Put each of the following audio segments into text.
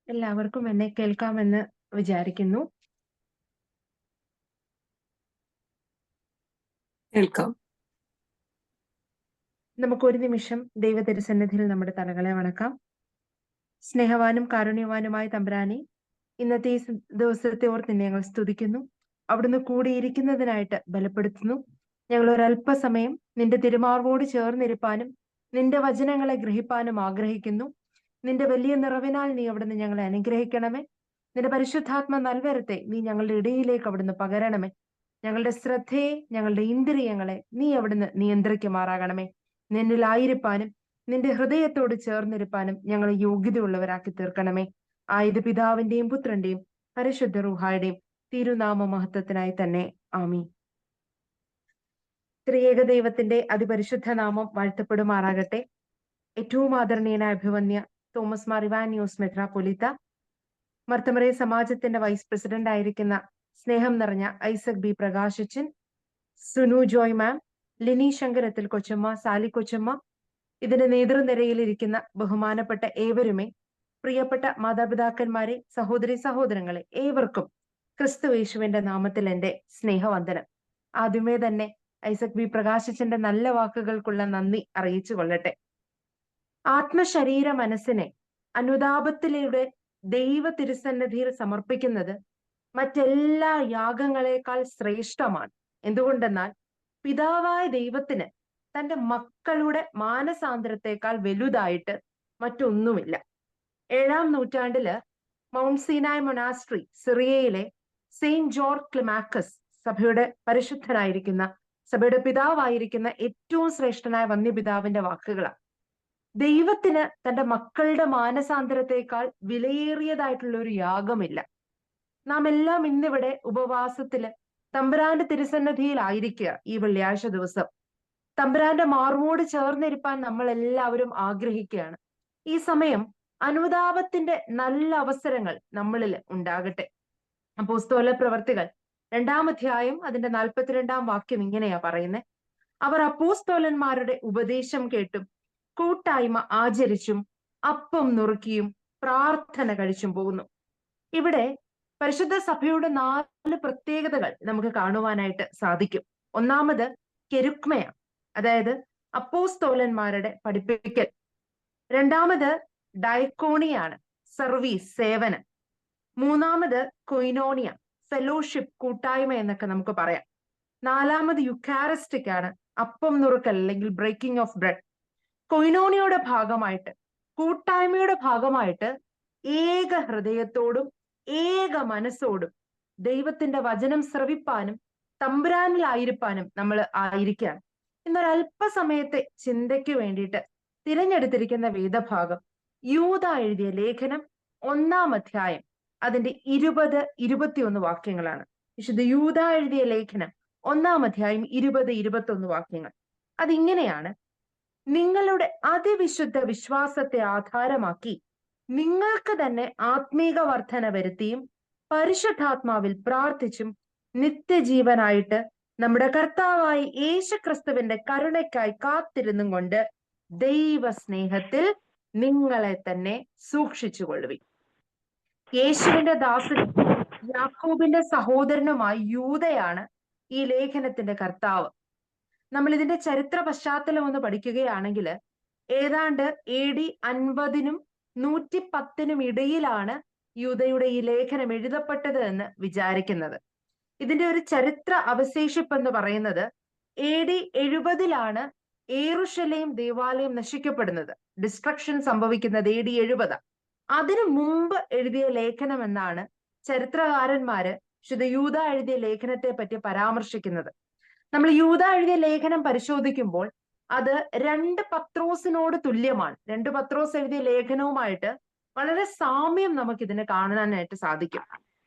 എല്ലാവർക്കും എന്നെ കേൾക്കാമെന്ന് വിചാരിക്കുന്നു. കേൾക്കാം. നമുക്ക് ഒരു നിമിഷം ദൈവ തിരുസന്നിധിയിൽ നമ്മുടെ തലകളെ വണക്കാം. സ്നേഹവാനും കാരുണ്യവാനുമായ തമ്പുരാനെ, ഇന്നത്തെ ഈ ദിവസത്തെ ഓർത്ത് നിന്നെ ഞങ്ങൾ സ്തുതിക്കുന്നു. അവിടുന്ന് കൂടിയിരിക്കുന്നതിനായിട്ട് ബലപ്പെടുത്തുന്നു. ഞങ്ങൾ ഒരല്പസമയം നിന്റെ തിരുമാർവോട് ചേർന്നിരിപ്പാനും നിന്റെ വചനങ്ങളെ ഗ്രഹിപ്പാനും ആഗ്രഹിക്കുന്നു. നിന്റെ വലിയ നിറവിനാൽ നീ അവിടുന്ന് ഞങ്ങളെ അനുഗ്രഹിക്കണമേ. നിന്റെ പരിശുദ്ധാത്മ നൽവരത്തെ നീ ഞങ്ങളുടെ ഇടയിലേക്ക് അവിടുന്ന് പകരണമേ. ഞങ്ങളുടെ ശ്രദ്ധയെ, ഞങ്ങളുടെ ഇന്ദ്രിയങ്ങളെ നീ അവിടുന്ന് നിയന്ത്രിക്കുമാറാകണമേ. നിന്നിലായിരിക്കാനും നിന്റെ ഹൃദയത്തോട് ചേർന്നിരിപ്പാനും ഞങ്ങളെ യോഗ്യതയുള്ളവരാക്കി തീർക്കണമേ. ആയത് പിതാവിന്റെയും പുത്രന്റെയും പരിശുദ്ധ റൂഹായുടെയും തിരുനാമ മഹത്വത്തിനായി തന്നെ. ആമീൻ. ത്രിയേക ദൈവത്തിന്റെ അതിപരിശുദ്ധ നാമം വാഴ്ത്തപ്പെടുമാറാകട്ടെ. ഏറ്റവും ആദരണീയനായ അഭിവന്യ തോമസ് മാർ ഇവാനിയോസ് മെത്രാപ്പൊലീത്ത, മർത്തമറൈ സമാജത്തിന്റെ വൈസ് പ്രസിഡന്റ് ആയിരിക്കുന്ന സ്നേഹം നിറഞ്ഞ ഐസക് ബി പ്രകാശച്ചൻ, സുനു ജോയ് മാം, ലിനി ശങ്കരത്തിൽ കൊച്ചമ്മ, സാലി കൊച്ചമ്മ, ഇതിന്റെ നേതൃനിരയിൽ ഇരിക്കുന്ന ബഹുമാനപ്പെട്ട ഏവരുമേ, പ്രിയപ്പെട്ട മാതാപിതാക്കന്മാരെ, സഹോദരി സഹോദരങ്ങളെ, ഏവർക്കും ക്രിസ്തു യേശുവിന്റെ നാമത്തിൽ എന്റെ സ്നേഹവന്ദനം. ആദ്യമേ തന്നെ ഐസക് ബി പ്രകാശച്ചന്റെ നല്ല വാക്കുകൾക്കുള്ള നന്ദി അറിയിച്ചു കൊള്ളട്ടെ. ആത്മശരീര മനസ്സിനെ അനുതാപത്തിലൂടെ ദൈവ തിരുസന്നിധിയിൽ സമർപ്പിക്കുന്നത് മറ്റെല്ലാ യാഗങ്ങളെക്കാൾ ശ്രേഷ്ഠമാണ്. എന്തുകൊണ്ടെന്നാൽ പിതാവായ ദൈവത്തിന് തന്റെ മക്കളുടെ മാനസാന്തരത്തെക്കാൾ വലുതായിട്ട് മറ്റൊന്നുമില്ല. 7-ാം നൂറ്റാണ്ടില് മൗണ്ട് സീനായ് മൊനാസ്ട്രി, സിറിയയിലെ സെയിന്റ് ജോർജ് ക്ലിമാക്കസ് സഭയുടെ പരിശുദ്ധനായിരിക്കുന്ന, സഭയുടെ പിതാവായിരിക്കുന്ന ഏറ്റവും ശ്രേഷ്ഠനായ വന്യപിതാവിന്റെ വാക്കുകളാണ്. ദൈവത്തിന് തന്റെ മക്കളുടെ മാനസാന്തരത്തെക്കാൾ വിലയേറിയതായിട്ടുള്ള ഒരു യാഗമില്ല. നാം എല്ലാം ഇന്നിവിടെ ഉപവാസത്തില് തമ്പുരാന്റെ തിരുസന്നിധിയിലായിരിക്കുക. ഈ വെള്ളിയാഴ്ച ദിവസം തമ്പുരാന്റെ മാർവോട് ചേർന്നിരിപ്പാൻ നമ്മൾ എല്ലാവരും ആഗ്രഹിക്കുകയാണ്. ഈ സമയം അനുതാപത്തിന്റെ നല്ല അവസരങ്ങൾ നമ്മളിൽ ഉണ്ടാകട്ടെ. അപ്പോസ്തല പ്രവർത്തികൾ 2-ാം അധ്യായം അതിന്റെ 42-ാം വാക്യം ഇങ്ങനെയാ പറയുന്നത്: അവർ അപ്പോസ്തലന്മാരുടെ ഉപദേശം കേട്ടും കൂട്ടായ്മ ആചരിച്ചും അപ്പം നുറുക്കിയും പ്രാർത്ഥന കഴിച്ചും പോകുന്നു. ഇവിടെ പരിശുദ്ധ സഭയുടെ 4 പ്രത്യേകതകൾ നമുക്ക് കാണുവാനായിട്ട് സാധിക്കും. ഒന്നാമത് കെരുക്മയാണ്, അതായത് അപ്പോസ്തോലന്മാരുടെ പഠിപ്പിക്കൽ. രണ്ടാമത് ഡയക്കോണിയാണ്, സർവീസ്, സേവനം. മൂന്നാമത് കൊയിനോണിയ, ഫെലോഷിപ്പ്, കൂട്ടായ്മ എന്നൊക്കെ നമുക്ക് പറയാം. നാലാമത് യുക്കാരിസ്റ്റിക് ആണ്, അപ്പം നുറുക്കൽ അല്ലെങ്കിൽ ബ്രേക്കിംഗ് ഓഫ് ബ്രെഡ്. കൊയിനോണിയയുടെ ഭാഗമായിട്ട്, കൂട്ടായ്മയുടെ ഭാഗമായിട്ട് ഏക ഹൃദയത്തോടും ഏക മനസ്സോടും ദൈവത്തിന്റെ വചനം ശ്രവിപ്പാനും തമ്പുരാനിലായിരിക്കാനും നമ്മൾ ആയിരിക്കുകയാണ്. ഇന്നൊരല്പസമയത്തെ ചിന്തയ്ക്ക് വേണ്ടിയിട്ട് തിരഞ്ഞെടുത്തിരിക്കുന്ന വേദഭാഗം യൂദ എഴുതിയ ലേഖനം 1-ാം അധ്യായം അതിന്റെ 20-21 വാക്യങ്ങളാണ്. വിശുദ്ധ യൂദ എഴുതിയ ലേഖനം 1-ാം അധ്യായം 20-21 വാക്യങ്ങൾ. അതിങ്ങനെയാണ്: നിങ്ങളുടെ അതിവിശുദ്ധ വിശ്വാസത്തെ ആധാരമാക്കി നിങ്ങൾക്ക് തന്നെ ആത്മീക വർധന വരുത്തിയും പരിശുദ്ധാത്മാവിൽ പ്രാർത്ഥിച്ചും നിത്യജീവനായിട്ട് നമ്മുടെ കർത്താവായ യേശുക്രിസ്തുവിന്റെ കരുണയ്ക്കായി കാത്തിരുന്നും കൊണ്ട് ദൈവ സ്നേഹത്തിൽ നിങ്ങളെ തന്നെ സൂക്ഷിച്ചുകൊള്ളുവിൻ. യേശുവിന്റെ ദാസനും യാക്കോബിന്റെ സഹോദരനുമായി യൂദയാണ് ഈ ലേഖനത്തിന്റെ കർത്താവ്. നമ്മൾ ഇതിന്റെ ചരിത്ര പശ്ചാത്തലം ഒന്ന് പഠിക്കുകയാണെങ്കിൽ ഏതാണ്ട് AD 50-നും 110-നും ഇടയിലാണ് യൂദയുടെ ഈ ലേഖനം എഴുതപ്പെട്ടത് എന്ന് വിചാരിക്കുന്നത്. ഇതിന്റെ ഒരു ചരിത്ര അവശേഷിപ്പ് എന്ന് പറയുന്നത് AD 70-ലാണ് യെരൂശലേം ദേവാലയം നശിക്കപ്പെടുന്നത്, ഡിസ്ട്രക്ഷൻ സംഭവിക്കുന്നത് AD 70. അതിനു മുമ്പ് എഴുതിയ ലേഖനം എന്നാണ് ചരിത്രകാരന്മാര് വിശുദ്ധ യൂദ എഴുതിയ ലേഖനത്തെ പറ്റി പരാമർശിക്കുന്നത്. നമ്മൾ യൂദ എഴുതിയ ലേഖനം പരിശോധിക്കുമ്പോൾ അത് 2 പത്രോസിനോട് തുല്യമാണ്. 2 പത്രോസ് എഴുതിയ ലേഖനവുമായിട്ട് വളരെ സാമ്യം നമുക്ക് ഇതിനെ കാണാനായിട്ട് സാധിക്കും.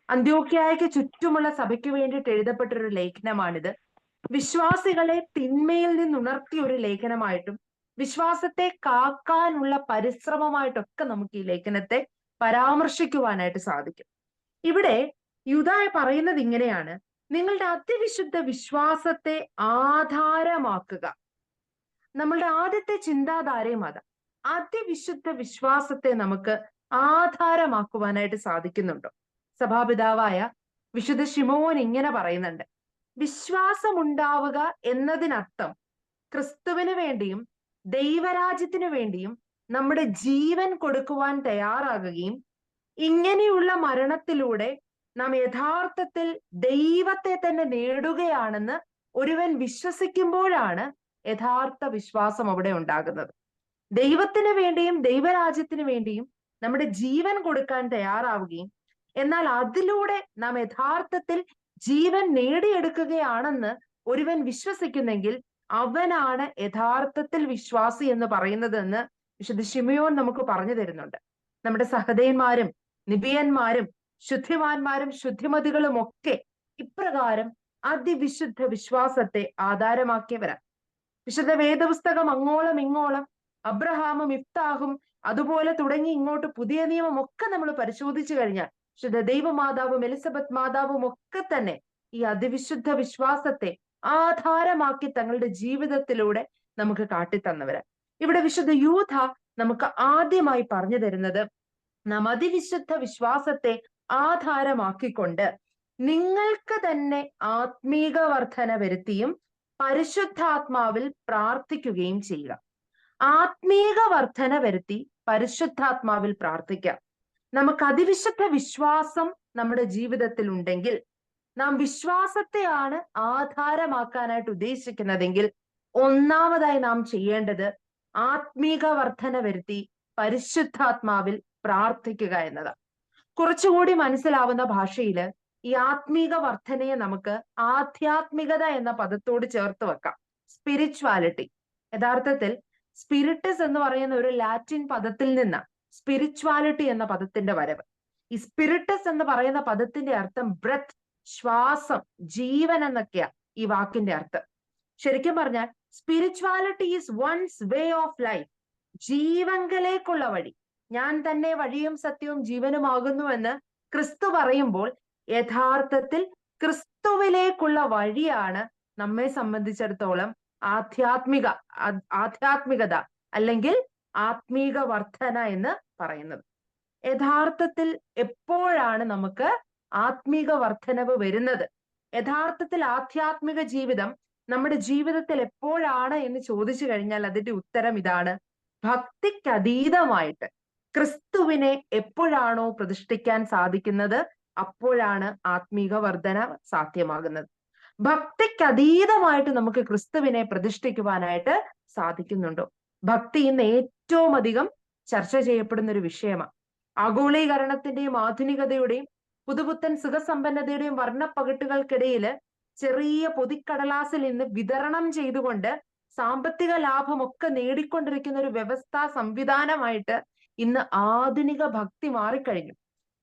അന്ത്യോക്യായ്ക്ക് ചുറ്റുമുള്ള സഭയ്ക്ക് വേണ്ടിയിട്ട് എഴുതപ്പെട്ടൊരു ലേഖനമാണിത്. വിശ്വാസികളെ തിന്മയിൽ നിന്നുണർത്തിയ ഒരു ലേഖനമായിട്ടും വിശ്വാസത്തെ കാക്കാനുള്ള പരിശ്രമമായിട്ടൊക്കെ നമുക്ക് ഈ ലേഖനത്തെ പരാമർശിക്കുവാനായിട്ട് സാധിക്കും. ഇവിടെ യൂദായ പറയുന്നത് ഇങ്ങനെയാണ്: നിങ്ങളുടെ അതിവിശുദ്ധ വിശ്വാസത്തെ ആധാരമാക്കുക. നമ്മളുടെ ആദ്യത്തെ ചിന്താധാരയും അതാ. അതിവിശുദ്ധ വിശ്വാസത്തെ നമുക്ക് ആധാരമാക്കുവാനായിട്ട് സാധിക്കുന്നുണ്ടോ? സഭാപിതാവായ വിശുദ്ധ ശിമോൻ ഇങ്ങനെ പറയുന്നുണ്ട്, വിശ്വാസമുണ്ടാവുക എന്നതിനർത്ഥം ക്രിസ്തുവിന് വേണ്ടിയും ദൈവരാജ്യത്തിനു വേണ്ടിയും നമ്മുടെ ജീവൻ കൊടുക്കുവാൻ തയ്യാറാകുകയും ഇങ്ങനെയുള്ള മരണത്തിലൂടെ നാം യഥാർത്ഥത്തിൽ ദൈവത്തെ തന്നെ നേടുകയാണെന്ന് ഒരുവൻ വിശ്വസിക്കുമ്പോഴാണ് യഥാർത്ഥ വിശ്വാസം അവിടെ ഉണ്ടാകുന്നത്. ദൈവത്തിന് വേണ്ടിയും ദൈവരാജ്യത്തിന് വേണ്ടിയും നമ്മുടെ ജീവൻ കൊടുക്കാൻ തയ്യാറാവുകയും എന്നാൽ അതിലൂടെ നാം യഥാർത്ഥത്തിൽ ജീവൻ നേടിയെടുക്കുകയാണെന്ന് ഒരുവൻ വിശ്വസിക്കുന്നെങ്കിൽ അവനാണ് യഥാർത്ഥത്തിൽ വിശ്വാസി എന്ന് പറയുന്നതെന്ന് വിശുദ്ധ ശിമയോൻ നമുക്ക് പറഞ്ഞു തരുന്നുണ്ട്. നമ്മുടെ സഹദയന്മാരും നിബിയന്മാരും ശുദ്ധിമാന്മാരും ശുദ്ധിമതികളും ഒക്കെ ഇപ്രകാരം അതിവിശുദ്ധ വിശ്വാസത്തെ ആധാരമാക്കിയവരാണ്. വിശുദ്ധ വേദപുസ്തകം അങ്ങോളം ഇങ്ങോളം അബ്രഹാമും ഇഫ്താഹും അതുപോലെ തുടങ്ങി ഇങ്ങോട്ട് പുതിയ നിയമം ഒക്കെ നമ്മൾ പരിശോധിച്ചു കഴിഞ്ഞാൽ വിശുദ്ധ ദൈവമാതാവും എലിസബത്ത് മാതാവും ഒക്കെ തന്നെ ഈ അതിവിശുദ്ധ വിശ്വാസത്തെ ആധാരമാക്കി തങ്ങളുടെ ജീവിതത്തിലൂടെ നമുക്ക് കാട്ടിത്തന്നവരാ. ഇവിടെ വിശുദ്ധ യൂദ നമുക്ക് ആദ്യമായി പറഞ്ഞു തരുന്നത്, നാം അതിവിശുദ്ധ വിശ്വാസത്തെ ആധാരമാക്കിക്കൊണ്ട് നിങ്ങൾക്ക് തന്നെ ആത്മീക വർധന വരുത്തിയും പരിശുദ്ധാത്മാവിൽ പ്രാർത്ഥിക്കുകയും ചെയ്യുക. ആത്മീക വർധന വരുത്തി പരിശുദ്ധാത്മാവിൽ പ്രാർത്ഥിക്കാം. നമുക്ക് അതിവിശുദ്ധ വിശ്വാസം നമ്മുടെ ജീവിതത്തിൽ ഉണ്ടെങ്കിൽ, നാം വിശ്വാസത്തെയാണ് ആധാരമാക്കാനായിട്ട് ഉദ്ദേശിക്കുന്നതെങ്കിൽ, ഒന്നാമതായി നാം ചെയ്യേണ്ടത് ആത്മീക വർധന വരുത്തി പരിശുദ്ധാത്മാവിൽ പ്രാർത്ഥിക്കുക എന്നതാണ്. കുറച്ചുകൂടി മനസ്സിലാവുന്ന ഭാഷയില് ഈ ആത്മീക വർധനയെ നമുക്ക് ആധ്യാത്മികത എന്ന പദത്തോട് ചേർത്ത് വെക്കാം. സ്പിരിച്വാലിറ്റി. യഥാർത്ഥത്തിൽ സ്പിരിറ്റസ് എന്ന് പറയുന്ന ഒരു ലാറ്റിൻ പദത്തിൽ നിന്ന് സ്പിരിച്വാലിറ്റി എന്ന പദത്തിന്റെ വരവ്. ഈ സ്പിരിറ്റസ് എന്ന് പറയുന്ന പദത്തിന്റെ അർത്ഥം ബ്രെത്ത്, ശ്വാസം, ജീവൻ എന്നൊക്കെയാ ഈ വാക്കിന്റെ അർത്ഥം. ശരിക്കും പറഞ്ഞാൽ spirituality is one's way of life. ജീവങ്കലേക്കുള്ള വഴി. ഞാൻ തന്നെ വഴിയും സത്യവും ജീവനുമാകുന്നു എന്ന് ക്രിസ്തു പറയുമ്പോൾ യഥാർത്ഥത്തിൽ ക്രിസ്തുവിലേക്കുള്ള വഴിയാണ് നമ്മെ സംബന്ധിച്ചിടത്തോളം ആധ്യാത്മികത അല്ലെങ്കിൽ ആത്മീക വർധന എന്ന് പറയുന്നത്. യഥാർത്ഥത്തിൽ എപ്പോഴാണ് നമുക്ക് ആത്മീക വർധനവ് വരുന്നത്? യഥാർത്ഥത്തിൽ ആധ്യാത്മിക ജീവിതം നമ്മുടെ ജീവിതത്തിൽ എപ്പോഴാണ് എന്ന് ചോദിച്ചു കഴിഞ്ഞാൽ അതിന്റെ ഉത്തരം ഇതാണ്: ഭക്തിക്കതീതമായിട്ട് ക്രിസ്തുവിനെ എപ്പോഴാണോ പ്രതിഷ്ഠിക്കാൻ സാധിക്കുന്നത് അപ്പോഴാണ് ആത്മീക വർധന സാധ്യമാകുന്നത്. ഭക്തിക്കതീതമായിട്ട് നമുക്ക് ക്രിസ്തുവിനെ പ്രതിഷ്ഠിക്കുവാനായിട്ട് സാധിക്കുന്നുണ്ടോ? ഭക്തി ഇന്ന് ഏറ്റവും അധികം ചർച്ച ചെയ്യപ്പെടുന്ന ഒരു വിഷയമാണ്. ആഗോളീകരണത്തിന്റെയും ആധുനികതയുടെയും പുതുപുത്തൻ സുഖസമ്പന്നതയുടെയും വർണ്ണപ്പകിട്ടുകൾക്കിടയിൽ ചെറിയ പൊതിക്കടലാസിൽ നിന്ന് വിതരണം ചെയ്തുകൊണ്ട് സാമ്പത്തിക ലാഭമൊക്കെ നേടിക്കൊണ്ടിരിക്കുന്ന ഒരു വ്യവസ്ഥാ സംവിധാനമായിട്ട് ഇന്ന് ആധുനിക ഭക്തി മാറിക്കഴിഞ്ഞു.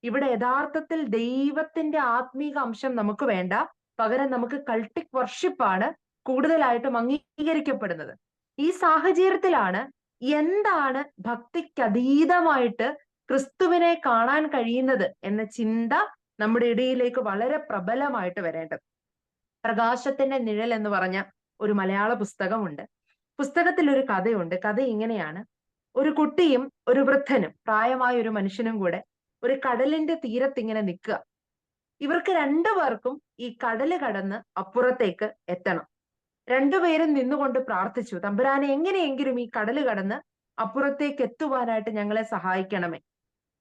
ഇവിടെ യഥാർത്ഥത്തിൽ ദൈവത്തിന്റെ ആത്മീക അംശം നമുക്ക് വേണ്ട, പകരം നമുക്ക് കൾട്ടിക് വർഷിപ്പാണ് കൂടുതലായിട്ടും അംഗീകരിക്കപ്പെടുന്നത്. ഈ സാഹചര്യത്തിലാണ് എന്താണ് ഭക്തിക്കതീതമായിട്ട് ക്രിസ്തുവിനെ കാണാൻ കഴിയുന്നത് എന്ന ചിന്ത നമ്മുടെ ഇടയിലേക്ക് വളരെ പ്രബലമായിട്ട് വരേണ്ടത്. പ്രകാശത്തിന്റെ നിഴൽ എന്ന് പറഞ്ഞ ഒരു മലയാള പുസ്തകമുണ്ട്. പുസ്തകത്തിൽ ഒരു കഥയുണ്ട്. കഥ ഇങ്ങനെയാണ്: ഒരു കുട്ടിയും ഒരു വൃദ്ധനും പ്രായമായ ഒരു മനുഷ്യനും കൂടെ ഒരു കടലിന്റെ തീരത്ത് ഇങ്ങനെ നിൽക്കുക. ഇവർക്ക് രണ്ടുപേർക്കും ഈ കടല് കടന്ന് അപ്പുറത്തേക്ക് എത്തണം. രണ്ടുപേരും നിന്നുകൊണ്ട് പ്രാർത്ഥിച്ചു, തമ്പുരാനെ എങ്ങനെയെങ്കിലും ഈ കടല് കടന്ന് അപ്പുറത്തേക്ക് എത്തുവാനായിട്ട് ഞങ്ങളെ സഹായിക്കണമേ.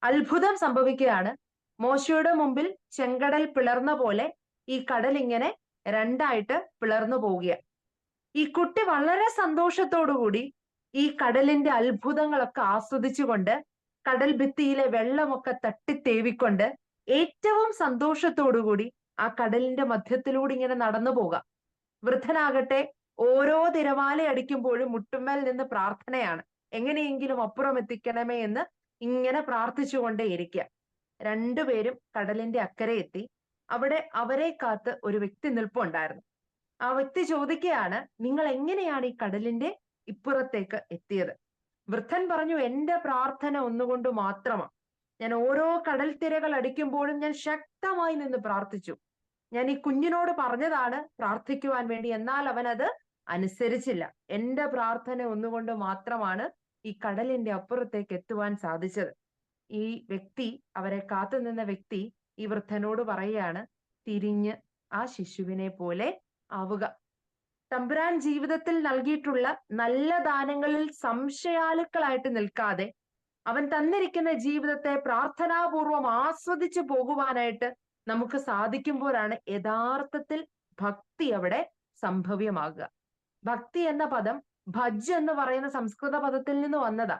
അത്ഭുതം സംഭവിക്കുകയാണ്. മോശയുടെ മുമ്പിൽ ചെങ്കടൽ പിളർന്ന പോലെ ഈ കടൽ ഇങ്ങനെ രണ്ടായിട്ട് പിളർന്നു പോവുക. ഈ കുട്ടി വളരെ സന്തോഷത്തോടുകൂടി ഈ കടലിന്റെ അത്ഭുതങ്ങളൊക്കെ ആസ്വദിച്ചുകൊണ്ട് കടൽ ഭിത്തിയിലെ വെള്ളമൊക്കെ തട്ടിത്തേവിക്കൊണ്ട് ഏറ്റവും സന്തോഷത്തോടുകൂടി ആ കടലിന്റെ മധ്യത്തിലൂടെ ഇങ്ങനെ നടന്നു പോകാം. വൃദ്ധനാകട്ടെ ഓരോ തിരമാല അടിക്കുമ്പോഴും മുട്ടുമ്മേൽ നിന്ന് പ്രാർത്ഥനയാണ്, എങ്ങനെയെങ്കിലും അപ്പുറം എത്തിക്കണമേ എന്ന് ഇങ്ങനെ പ്രാർത്ഥിച്ചുകൊണ്ടേയിരിക്കുക. രണ്ടുപേരും കടലിന്റെ അക്കരെ എത്തി. അവിടെ അവരെ കാത്ത് ഒരു വ്യക്തി നിൽപ്പുണ്ടായിരുന്നു. ആ വ്യക്തി ചോദിക്കുകയാണ്, നിങ്ങൾ എങ്ങനെയാണ് ഈ കടലിന്റെ ഇപ്പുറത്തേക്ക് എത്തിയത്? വൃദ്ധൻ പറഞ്ഞു, എന്റെ പ്രാർത്ഥന ഒന്നുകൊണ്ട് മാത്രമാണ്. ഞാൻ ഓരോ കടൽ തിരകൾ അടിക്കുമ്പോഴും ഞാൻ ശക്തമായി നിന്ന് പ്രാർത്ഥിച്ചു. ഞാൻ ഈ കുഞ്ഞിനോട് പറഞ്ഞതാണ് പ്രാർത്ഥിക്കുവാൻ വേണ്ടി, എന്നാൽ അവൻ അത് അനുസരിച്ചില്ല. എന്റെ പ്രാർത്ഥന ഒന്നുകൊണ്ട് മാത്രമാണ് ഈ കടലിന്റെ അപ്പുറത്തേക്ക് എത്തുവാൻ സാധിച്ചത്. ഈ വ്യക്തി, അവരെ കാത്തുനിന്ന വ്യക്തി ഈ വൃദ്ധനോട് പറയുകയാണ്, തിരിഞ്ഞ് ആ ശിശുവിനെ പോലെ ആവുക. തമ്പുരാൻ ജീവിതത്തിൽ നൽകിയിട്ടുള്ള നല്ല ദാനങ്ങളിൽ സംശയാലുക്കളായിട്ട് നിൽക്കാതെ അവൻ തന്നിരിക്കുന്ന ജീവിതത്തെ പ്രാർത്ഥനാപൂർവം ആസ്വദിച്ചു പോകുവാനായിട്ട് നമുക്ക് സാധിക്കുമ്പോഴാണ് യഥാർത്ഥത്തിൽ ഭക്തി അവിടെ സംഭവ്യമാകുക. ഭക്തി എന്ന പദം ഭജ് എന്ന് പറയുന്ന സംസ്കൃത പദത്തിൽ നിന്ന് വന്നതാ.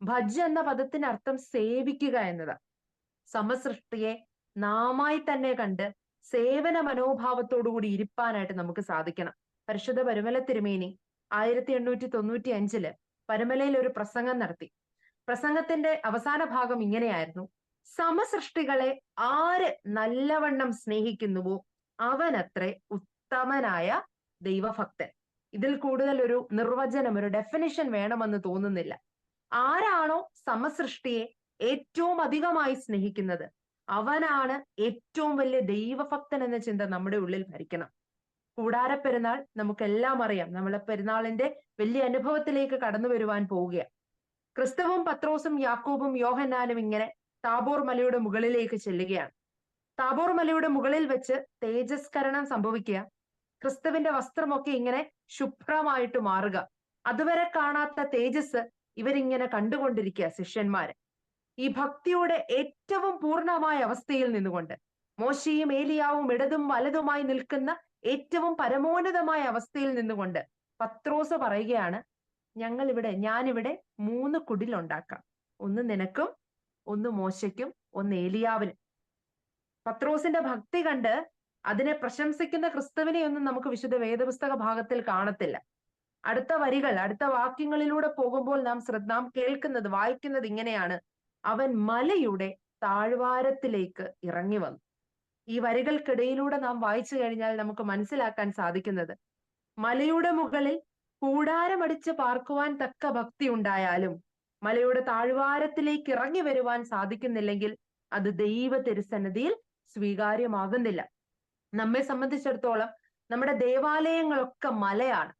ഭജ് എന്ന പദത്തിന് അർത്ഥം സേവിക്കുക എന്നതാ. സമസൃഷ്ടിയെ നാമായി തന്നെ കണ്ട് സേവന മനോഭാവത്തോടുകൂടി ഇരിപ്പാനായിട്ട് നമുക്ക് സാധിക്കണം. പരിശുദ്ധ പരുമല തിരുമേനി 1895 പരുമലയിൽ ഒരു പ്രസംഗം നടത്തി. പ്രസംഗത്തിന്റെ അവസാന ഭാഗം ഇങ്ങനെയായിരുന്നു: സമസൃഷ്ടികളെ ആര് നല്ലവണ്ണം സ്നേഹിക്കുന്നുവോ അവനത്രേ ഉത്തമനായ ദൈവഭക്തൻ. ഇതിൽ കൂടുതൽ ഒരു നിർവചനം, ഒരു ഡെഫിനിഷൻ വേണമെന്ന് തോന്നുന്നില്ല. ആരാണോ സമസൃഷ്ടിയെ ഏറ്റവും അധികമായി സ്നേഹിക്കുന്നത് അവനാണ് ഏറ്റവും വലിയ ദൈവഭക്തൻ എന്ന ചിന്ത നമ്മുടെ ഉള്ളിൽ ഭരിക്കണം. കൂടാരപ്പെരുന്നാൾ നമുക്കെല്ലാം അറിയാം. നമ്മളെ പെരുന്നാളിന്റെ വലിയ അനുഭവത്തിലേക്ക് കടന്നു വരുവാൻ പോവുകയാണ്. ക്രിസ്തുവും പത്രോസും യാക്കോബും യോഹന്നാനും ഇങ്ങനെ താബോർ മലയുടെ മുകളിലേക്ക് ചെല്ലുകയാണ്. താബോർ മലയുടെ മുകളിൽ വെച്ച് തേജസ്കരണം സംഭവിക്കുക. ക്രിസ്തുവിന്റെ വസ്ത്രമൊക്കെ ഇങ്ങനെ ശുഭ്രമായിട്ട് മാറുക. അതുവരെ കാണാത്ത തേജസ് ഇവരിങ്ങനെ കണ്ടുകൊണ്ടിരിക്കുക ശിഷ്യന്മാര്. ഈ ഭക്തിയുടെ ഏറ്റവും പൂർണ്ണമായ അവസ്ഥയിൽ നിന്നുകൊണ്ട്, മോശയും ഏലിയാവും ഇടതും വലതുമായി നിൽക്കുന്ന ഏറ്റവും പരമോന്നതമായ അവസ്ഥയിൽ നിന്നുകൊണ്ട് പത്രോസ് പറയുകയാണ്, ഞാനിവിടെ 3 കുടിലുണ്ടാക്കാം. ഒന്ന് നിനക്കും, ഒന്ന് മോശയ്ക്കും, ഒന്ന് ഏലിയാവിനും. പത്രോസിന്റെ ഭക്തി കണ്ട് അതിനെ പ്രശംസിക്കുന്ന ക്രിസ്തുവിനെയൊന്നും നമുക്ക് വിശുദ്ധ വേദപുസ്തക ഭാഗത്തിൽ കാണത്തില്ല. അടുത്ത വരികൾ, അടുത്ത വാക്യങ്ങളിലൂടെ പോകുമ്പോൾ നാം കേൾക്കുന്നത്, വായിക്കുന്നത് ഇങ്ങനെയാണ്: അവൻ മലയുടെ താഴ്വാരത്തിലേക്ക് ഇറങ്ങി വന്നു. ഈ വരികൾക്കിടയിലൂടെ നാം വായിച്ചു കഴിഞ്ഞാൽ നമുക്ക് മനസ്സിലാക്കാൻ സാധിക്കുന്നത്, മലയുടെ മുകളിൽ കൂടാരമടിച്ച് പാർക്കുവാൻ തക്ക ഭക്തി ഉണ്ടായാലും മലയുടെ താഴ്വാരത്തിലേക്ക് ഇറങ്ങി വരുവാൻ സാധിക്കുന്നില്ലെങ്കിൽ അത് ദൈവ തിരുസന്നിധിയിൽ സ്വീകാര്യമാകുന്നില്ല. നമ്മെ സംബന്ധിച്ചിടത്തോളം നമ്മുടെ ദേവാലയങ്ങളൊക്കെ മലയാണ്.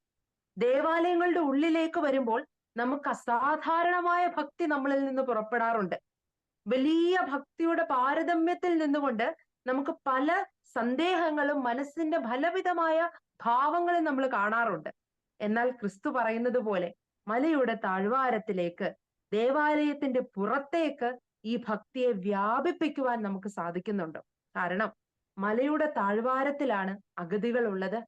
ദേവാലയങ്ങളുടെ ഉള്ളിലേക്ക് വരുമ്പോൾ നമുക്ക് അസാധാരണമായ ഭക്തി നമ്മളിൽ നിന്ന് പുറപ്പെടാറുണ്ട്. വലിയ ഭക്തിയുടെ പാരതമ്യത്തിൽ നിന്നുകൊണ്ട് നമുക്ക് പല സന്ദേഹങ്ങളും മനസ്സിന്റെ ഫലവിധമായ ഭാവങ്ങളും നമ്മൾ കാണാറുണ്ട്. എന്നാൽ ക്രിസ്തു പറയുന്നത് പോലെ മലയുടെ താഴ്വാരത്തിലേക്ക്, ദേവാലയത്തിന്റെ പുറത്തേക്ക് ഈ ഭക്തിയെ വ്യാപിപ്പിക്കുവാൻ നമുക്ക് സാധിക്കുന്നുണ്ട്. കാരണം മലയുടെ താഴ്വാരത്തിലാണ് അഗതികൾ ഉള്ളത്,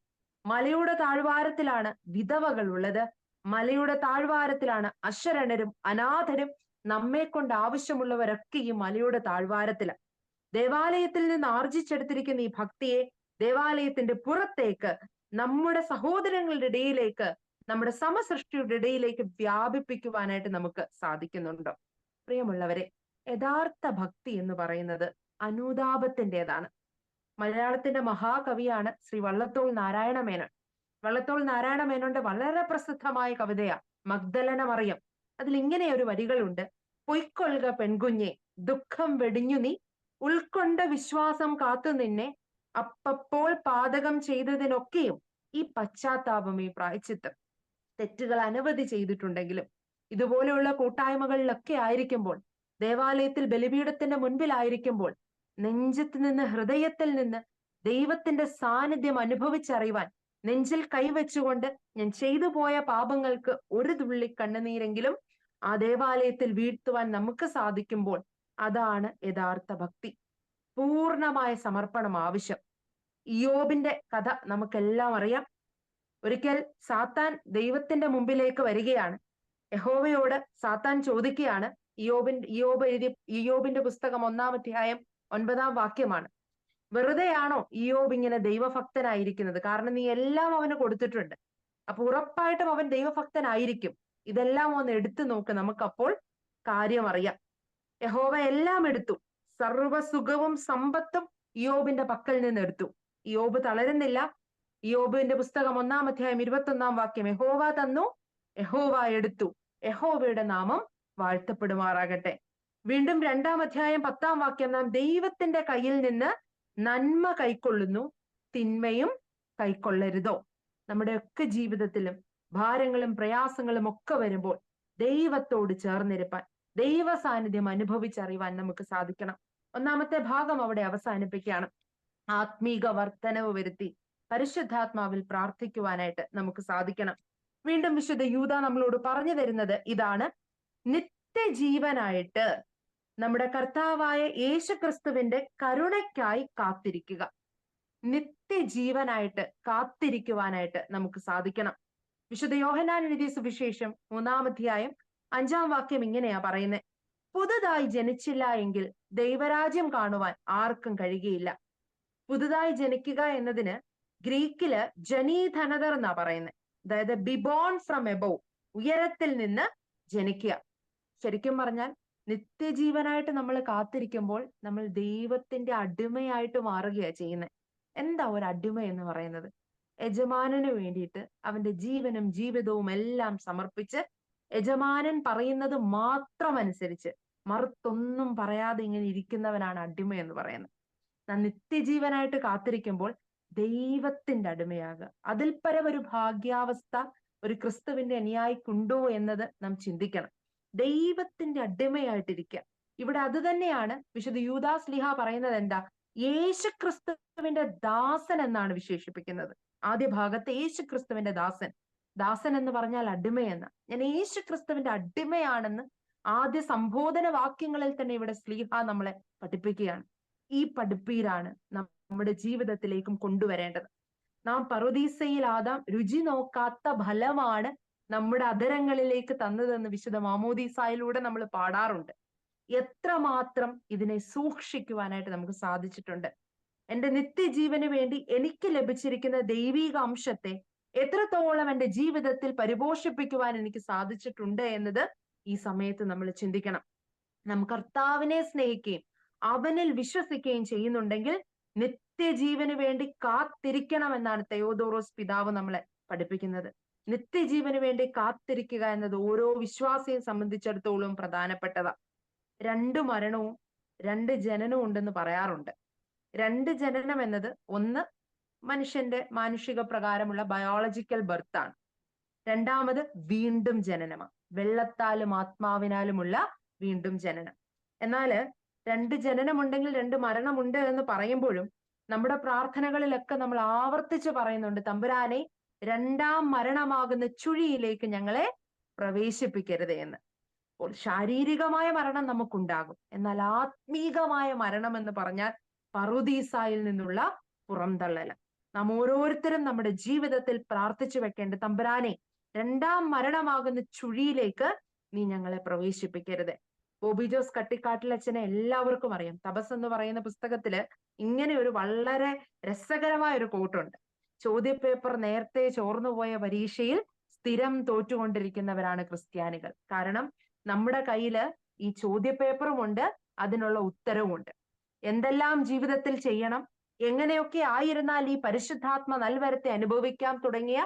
മലയുടെ താഴ്വാരത്തിലാണ് വിധവകൾ ഉള്ളത്, മലയുടെ താഴ്വാരത്തിലാണ് അശരണരും അനാഥരും നമ്മെ കൊണ്ട് ആവശ്യമുള്ളവരൊക്കെ ഈ മലയുടെ താഴ്വാരത്തിലാണ്. ദേവാലയത്തിൽ നിന്ന് ആർജിച്ചെടുത്തിരിക്കുന്ന ഈ ഭക്തിയെ ദേവാലയത്തിന്റെ പുറത്തേക്ക്, നമ്മുടെ സഹോദരങ്ങളുടെ ഇടയിലേക്ക്, നമ്മുടെ സമസൃഷ്ടിയുടെ ഇടയിലേക്ക് വ്യാപിപ്പിക്കുവാനായിട്ട് നമുക്ക് സാധിക്കുന്നുണ്ടോ? പ്രിയമുള്ളവരെ, യഥാർത്ഥ ഭക്തി എന്ന് പറയുന്നത് അനുതാപത്തിൻ്റെതാണ്. മലയാളത്തിന്റെ മഹാകവിയാണ് ശ്രീ വള്ളത്തോൾ നാരായണ മേനോൻ. വള്ളത്തോൾ നാരായണ മേനോന്റെ വളരെ പ്രസിദ്ധമായ കവിതയാ മഗ്ദലന മറിയം. അതിൽ ഇങ്ങനെ ഒരു വരികളുണ്ട്: പൊയ്ക്കൊള്ളുക പെൺകുഞ്ഞെ, ദുഃഖം വെടിഞ്ഞു നീ, ഉൾക്കൊണ്ട വിശ്വാസം കാത്തു നിന്നെ, അപ്പപ്പോൾ പാതകം ചെയ്തതിനൊക്കെയും ഈ പശ്ചാത്താപം, ഈ പ്രായശ്ചിത്തം. തെറ്റുകൾ അനവധി ചെയ്തിട്ടുണ്ടെങ്കിലും ഇതുപോലെയുള്ള കൂട്ടായ്മകളിലൊക്കെ ആയിരിക്കുമ്പോൾ, ദേവാലയത്തിൽ ബലിപീഠത്തിന്റെ മുൻപിലായിരിക്കുമ്പോൾ, നെഞ്ചത്ത് നിന്ന്, ഹൃദയത്തിൽ നിന്ന് ദൈവത്തിന്റെ സാന്നിധ്യം അനുഭവിച്ചറിയുവാൻ നെഞ്ചിൽ കൈവച്ചുകൊണ്ട് ഞാൻ ചെയ്തു പോയ പാപങ്ങൾക്ക് ഒരു തുള്ളി കണ്ണുനീരെങ്കിലും ആ ദേവാലയത്തിൽ വീഴ്ത്തുവാൻ നമുക്ക് സാധിക്കുമ്പോൾ അതാണ് യഥാർത്ഥ ഭക്തി. പൂർണ്ണമായ സമർപ്പണം ആവശ്യം. ഇയ്യോബിന്റെ കഥ നമുക്കെല്ലാം അറിയാം. ഒരിക്കൽ സാത്താൻ ദൈവത്തിന്റെ മുമ്പിലേക്ക് വരികയാണ്. യഹോവയോട് സാത്താൻ ചോദിക്കുകയാണ്, ഇയ്യോബിന്റെ പുസ്തകം 1-ാം അധ്യായം 9-ാം വാക്യമാണ്: വെറുതെയാണോ ഇയ്യോബ് ഇങ്ങനെ ദൈവഭക്തനായിരിക്കുന്നത്? കാരണം നീ എല്ലാം അവന് കൊടുത്തിട്ടുണ്ട്. അപ്പൊ ഉറപ്പായിട്ടും അവൻ ദൈവഭക്തനായിരിക്കും. ഇതെല്ലാം ഒന്ന് എടുത്തു നോക്ക്, നമുക്കപ്പോൾ കാര്യം അറിയാം. യഹോവ എല്ലാം എടുത്തു. സർവ്വസുഖവും സമ്പത്തും ഇയ്യോബിന്റെ പക്കൽ നിന്ന് എടുത്തു. ഇയ്യോബ് തളരുന്നില്ല. ഇയ്യോബിന്റെ പുസ്തകം 1-ാം അധ്യായം 21-ാം വാക്യം: യഹോവ തന്നു, യഹോവ എടുത്തു, യഹോവയുടെ നാമം വാഴ്ത്തപ്പെടുമാറാകട്ടെ. വീണ്ടും 2-ാം അധ്യായം 10-ാം വാക്യം: നാം ദൈവത്തിന്റെ കയ്യിൽ നിന്ന് നന്മ കൈക്കൊള്ളുന്നു, തിന്മയും കൈക്കൊള്ളരുതോ. നമ്മുടെയൊക്കെ ജീവിതത്തിലും ഭാരങ്ങളും പ്രയാസങ്ങളും ഒക്കെ വരുമ്പോൾ ദൈവത്തോട് ചേർന്നിരിപ്പാൻ, ദൈവ സാന്നിധ്യം അനുഭവിച്ചറിയുവാൻ നമുക്ക് സാധിക്കണം. ഒന്നാമത്തെ ഭാഗം അവിടെ അവസാനിപ്പിക്കുകയാണ്. ആത്മീക വർധനവ് വരുത്തി പരിശുദ്ധാത്മാവിൽ പ്രാർത്ഥിക്കുവാനായിട്ട് നമുക്ക് സാധിക്കണം. വീണ്ടും വിശുദ്ധ യൂദാ നമ്മളോട് പറഞ്ഞു തരുന്നത് ഇതാണ്: നിത്യജീവനായിട്ട് നമ്മുടെ കർത്താവായ യേശുക്രിസ്തുവിന്റെ കരുണയ്ക്കായി കാത്തിരിക്കുക. നിത്യജീവനായിട്ട് കാത്തിരിക്കുവാനായിട്ട് നമുക്ക് സാധിക്കണം. വിശുദ്ധ യോഹന്നാൻ എഴുതിയ സുവിശേഷം 3-ാം അധ്യായം 5-ാം വാക്യം ഇങ്ങനെയാ പറയുന്നത്: പുതുതായി ജനിച്ചില്ല എങ്കിൽ ദൈവരാജ്യം കാണുവാൻ ആർക്കും കഴിയുകയില്ല. പുതുതായി ജനിക്കുക എന്നതിന് ഗ്രീക്കില് ജനീധനതർ എന്നാ പറയുന്നത്. അതായത് ബി ബോൺ ഫ്രം എബോവ്, ഉയരത്തിൽ നിന്ന് ജനിക്കുക. ശരിക്കും പറഞ്ഞാൽ നിത്യജീവനായിട്ട് നമ്മൾ കാത്തിരിക്കുമ്പോൾ നമ്മൾ ദൈവത്തിന്റെ അടിമയായിട്ട് മാറുകയാണ് ചെയ്യുന്നത്. എന്താ ഒരു അടിമ എന്ന് പറയുന്നത്? യജമാനന് വേണ്ടിയിട്ട് അവന്റെ ജീവനും ജീവിതവും എല്ലാം സമർപ്പിച്ച് യജമാനൻ പറയുന്നത് മാത്രം അനുസരിച്ച് മറുത്തൊന്നും പറയാതെ ഇങ്ങനെ ഇരിക്കുന്നവനാണ് അടിമ എന്ന് പറയുന്നത്. നാം നിത്യജീവനായിട്ട് കാത്തിരിക്കുമ്പോൾ ദൈവത്തിന്റെ അടിമയാകുക. അതിൽ പരം ഒരു ഭാഗ്യാവസ്ഥ ഒരു ക്രിസ്തുവിന്റെ അനുയായിക്കുണ്ടോ എന്നത് നാം ചിന്തിക്കണം. ദൈവത്തിന്റെ അടിമയായിട്ടിരിക്കുക. ഇവിടെ അത് തന്നെയാണ് വിശുദ്ധ യൂദാസ് ശ്ലീഹ പറയുന്നത്. എന്താ? യേശു ക്രിസ്തുവിന്റെ ദാസൻ എന്നാണ് വിശേഷിപ്പിക്കുന്നത്. ആദ്യ ഭാഗത്ത് യേശു ക്രിസ്തുവിന്റെ ദാസൻ. ദാസൻ എന്ന് പറഞ്ഞാൽ അടിമയെന്ന. ഞാൻ യേശു ക്രിസ്തുവിന്റെ അടിമയാണെന്ന് ആദ്യ സംബോധന വാക്യങ്ങളിൽ തന്നെ ഇവിടെ ശ്ലീഹ നമ്മളെ പഠിപ്പിക്കുകയാണ്. ഈ പഠിപ്പീരാണ് നമ്മുടെ ജീവിതത്തിലേക്കും കൊണ്ടുവരേണ്ടത്. നാം പറുദീസയിൽ ആദാം രുചി നോക്കാത്ത ഫലമാണ് നമ്മുടെ അധരങ്ങളിലേക്ക് തന്നതെന്ന് വിശുദ്ധ മാമോദീസായിലൂടെ നമ്മൾ പാടാറുണ്ട്. എത്രമാത്രം ഇതിനെ സൂക്ഷിക്കുവാനായിട്ട് നമുക്ക് സാധിച്ചിട്ടുണ്ട്. എന്റെ നിത്യജീവന് വേണ്ടി എനിക്ക് ലഭിച്ചിരിക്കുന്ന ദൈവിക അംശത്തെ എത്രത്തോളം എന്റെ ജീവിതത്തിൽ പരിപോഷിപ്പിക്കുവാൻ എനിക്ക് സാധിച്ചിട്ടുണ്ട് എന്നത് ഈ സമയത്ത് നമ്മൾ ചിന്തിക്കണം. നാം കർത്താവിനെ സ്നേഹിക്കുകയും അവനിൽ വിശ്വസിക്കുകയും ചെയ്യുന്നുണ്ടെങ്കിൽ നിത്യജീവന് വേണ്ടി കാത്തിരിക്കണം എന്നാണ് തെയോദോറോസ് പിതാവ് നമ്മളെ പഠിപ്പിക്കുന്നത്. നിത്യജീവന് വേണ്ടി കാത്തിരിക്കുക എന്നത് ഓരോ വിശ്വാസിയെ സംബന്ധിച്ചിടത്തോളം പ്രധാനപ്പെട്ടതാ. 2 മരണവും 2 ജനനവും ഉണ്ടെന്ന് പറയാറുണ്ട്. 2 ജനനം എന്നത് ഒന്ന് മനുഷ്യന്റെ മാനുഷിക പ്രകാരമുള്ള ബയോളജിക്കൽ ബർത്ത് ആണ്. രണ്ടാമത് വീണ്ടും ജനനമാണ്, വെള്ളത്താലും ആത്മാവിനാലുമുള്ള വീണ്ടും ജനനം. എന്നാല് 2 ജനനമുണ്ടെങ്കിൽ 2 മരണമുണ്ട് എന്ന് പറയുമ്പോഴും നമ്മുടെ പ്രാർത്ഥനകളിലൊക്കെ നമ്മൾ ആവർത്തിച്ച് പറയുന്നുണ്ട്, തമ്പുരാനെ 2ാം മരണമാകുന്ന ചുഴിയിലേക്ക് ഞങ്ങളെ പ്രവേശിപ്പിക്കരുത് എന്ന്. അപ്പോൾ ശാരീരികമായ മരണം നമുക്കുണ്ടാകും. എന്നാൽ ആത്മീകമായ മരണം എന്ന് പറഞ്ഞാൽ പറുദീസായിൽ നിന്നുള്ള പുറംതള്ളല്. നാം ഓരോരുത്തരും നമ്മുടെ ജീവിതത്തിൽ പ്രാർത്ഥിച്ചു വെക്കേണ്ട, തമ്പുരാനെ 2ാം മരണമാകുന്ന ചുഴിയിലേക്ക് നീ ഞങ്ങളെ പ്രവേശിപ്പിക്കരുത്. ബോബി ജോസ് കട്ടിക്കാട്ടിലച്ഛനെ എല്ലാവർക്കും അറിയാം. തപസ് എന്ന് പറയുന്ന പുസ്തകത്തില് ഇങ്ങനെ ഒരു വളരെ രസകരമായ ഒരു കോട്ടുണ്ട്. ചോദ്യപേപ്പർ നേരത്തെ ചോർന്നുപോയ പരീക്ഷയിൽ സ്ഥിരം തോറ്റുകൊണ്ടിരിക്കുന്നവരാണ് ക്രിസ്ത്യാനികൾ. കാരണം നമ്മുടെ കയ്യില് ഈ ചോദ്യപേപ്പറും ഉണ്ട്, അതിനുള്ള ഉത്തരവുമുണ്ട്. എന്തെല്ലാം ജീവിതത്തിൽ ചെയ്യണം, എങ്ങനെയൊക്കെ ആയിരുന്നാൽ ഈ പരിശുദ്ധാത്മ നൽവരത്തെ അനുഭവിക്കാം തുടങ്ങിയ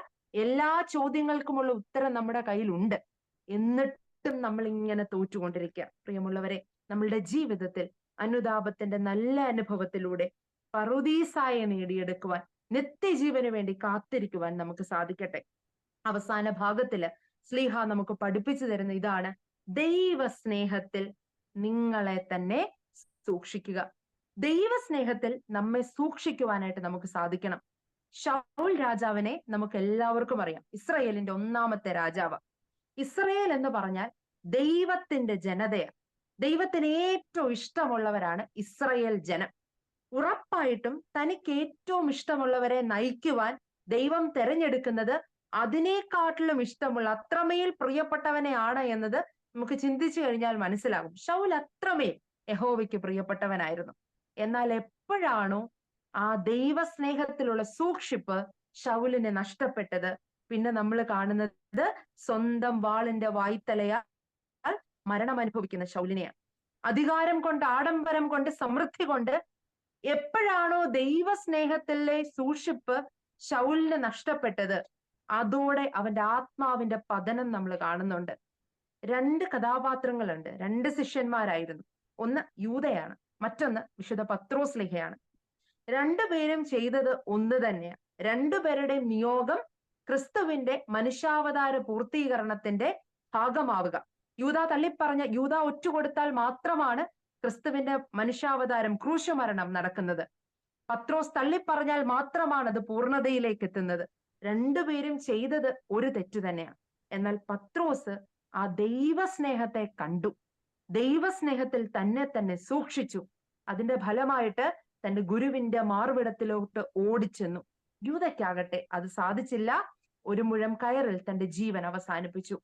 എല്ലാ ചോദ്യങ്ങൾക്കുമുള്ള ഉത്തരം നമ്മുടെ കയ്യിലുണ്ട്. എന്നിട്ടും നമ്മൾ ഇങ്ങനെ തോറ്റുകൊണ്ടിരിക്കുക. പ്രിയമുള്ളവരെ, നമ്മളുടെ ജീവിതത്തിൽ അനുതാപത്തിന്റെ നല്ല അനുഭവത്തിലൂടെ പറുദീസായെ നേടിയെടുക്കുവാൻ, നിത്യജീവന് വേണ്ടി കാത്തിരിക്കുവാൻ നമുക്ക് സാധിക്കട്ടെ. അവസാന ഭാഗത്തില് ശ്ലീഹ നമുക്ക് പഠിപ്പിച്ചു തരുന്ന ഇതാണ്: ദൈവസ്നേഹത്തിൽ നിങ്ങളെ തന്നെ സൂക്ഷിക്കുക. ദൈവസ്നേഹത്തിൽ നമ്മെ സൂക്ഷിക്കുവാനായിട്ട് നമുക്ക് സാധിക്കണം. ശൗൽ രാജാവിനെ നമുക്ക് എല്ലാവർക്കും അറിയാം. ഇസ്രയേലിന്റെ 1ാമത്തെ രാജാവ്. ഇസ്രയേൽ എന്ന് പറഞ്ഞാൽ ദൈവത്തിന്റെ ജനതയാണ്. ദൈവത്തിന് ഏറ്റവും ഇഷ്ടമുള്ളവരാണ് ഇസ്രയേൽ ജനം. ഉറപ്പായിട്ടും തനിക്ക് ഏറ്റവും ഇഷ്ടമുള്ളവരെ നയിക്കുവാൻ ദൈവം തെരഞ്ഞെടുക്കുന്നത് അതിനേക്കാട്ടിലും ഇഷ്ടമുള്ള, അത്രമേൽ പ്രിയപ്പെട്ടവനെയാണ് എന്നത് നമുക്ക് ചിന്തിച്ചു കഴിഞ്ഞാൽ മനസ്സിലാകും. ശൗൽ അത്രമേൽ യഹോവയ്ക്ക് പ്രിയപ്പെട്ടവനായിരുന്നു. എന്നാൽ എപ്പോഴാണോ ആ ദൈവസ്നേഹത്തിലുള്ള സൂക്ഷിപ്പ് ശൗലിനെ നഷ്ടപ്പെട്ടത്, പിന്നെ നമ്മൾ കാണുന്നത് സ്വന്തം വാളിന്റെ വായ്ത്തലയാൽ മരണം അനുഭവിക്കുന്ന ശൗലിനെയാണ്. അധികാരം കൊണ്ട്, ആഡംബരം കൊണ്ട്, സമൃദ്ധി കൊണ്ട് എപ്പോഴാണോ ദൈവസ്നേഹത്തിലെ സൂക്ഷിപ്പ് ശൗലിന് നഷ്ടപ്പെട്ടത്, അതോടെ അവന്റെ ആത്മാവിന്റെ പതനം നമ്മൾ കാണുന്നുണ്ട്. 2 കഥാപാത്രങ്ങളുണ്ട്. 2 ശിഷ്യന്മാരായിരുന്നു. ഒന്ന് യൂദയാണ്, മറ്റൊന്ന് വിശുദ്ധ പത്രോസ് ശ്ലീഹയാണ്. 2 പേരും ചെയ്തത് ഒന്ന് തന്നെയാണ്. 2 പേരുടെയും നിയോഗം ക്രിസ്തുവിന്റെ മനുഷ്യാവതാര പൂർത്തീകരണത്തിന്റെ ഭാഗമാവുക. യൂദാ തള്ളിപ്പറഞ്ഞ യൂദാ ഒറ്റുകൊടുത്താൽ മാത്രമാണ് ക്രിസ്തുവിന്റെ മനുഷ്യാവതാരം ക്രൂശമരണം നടക്കുന്നത്. പത്രോസ് തള്ളിപ്പറഞ്ഞാൽ മാത്രമാണ് അത് പൂർണ്ണതയിലേക്ക് എത്തുന്നത്. രണ്ടുപേരും ചെയ്തത് ഒരു തെറ്റ് തന്നെയാണ്. എന്നാൽ പത്രോസ് ആ ദൈവസ്നേഹത്തെ കണ്ടു, ദൈവസ്നേഹത്തിൽ തന്നെ സൂക്ഷിച്ചു. അതിന്റെ ഫലമായിട്ട് തന്റെ ഗുരുവിന്റെ മാർവിടത്തിലോട്ട് ഓടിച്ചെന്നു. യൂദയ്ക്കാകട്ടെ അത് സാധിച്ചില്ല. ഒരു മുഴം കയറിൽ തന്റെ ജീവൻ അവസാനിപ്പിച്ചു.